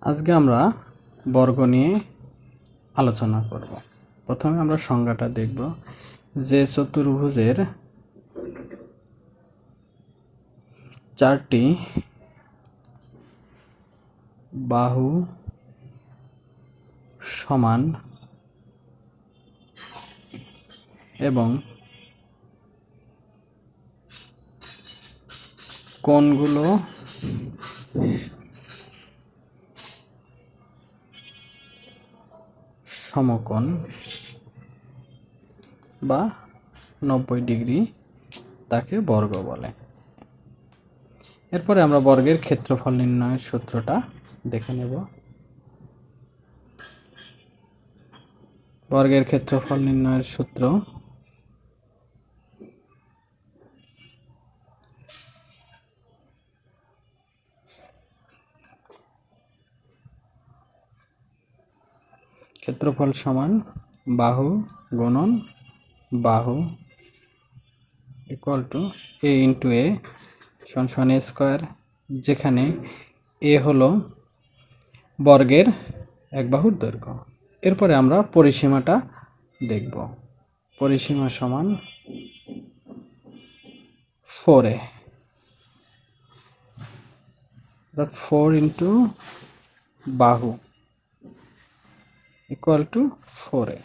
আজকে আমরা বর্গ নিয়ে আলোচনা করব। প্রথমে আমরা সংজ্ঞাটা দেখব যে চতুর্ভুজের চারটি বাহু সমান এবং কোণগুলো সমকোণ বা 90 ডিগ্রি তাকে বর্গ বলে। এরপরে আমরা বর্গের ক্ষেত্রফল নির্ণয়ের সূত্রটা দেখে নেব। বর্গের ক্ষেত্রফল নির্ণয়ের সূত্র ক্ষেত্রফল সমান বাহু গুণন বাহু equal to a into a সমান a স্কোয়ার, যেখানে a হলো বর্গের এক বাহুর দৈর্ঘ্য। এরপরে আমরা পরিসীমাটা দেখব। পরিসীমা সমান 4a, 4 ইন্টু বাহু ইকুয়াল টু 4a।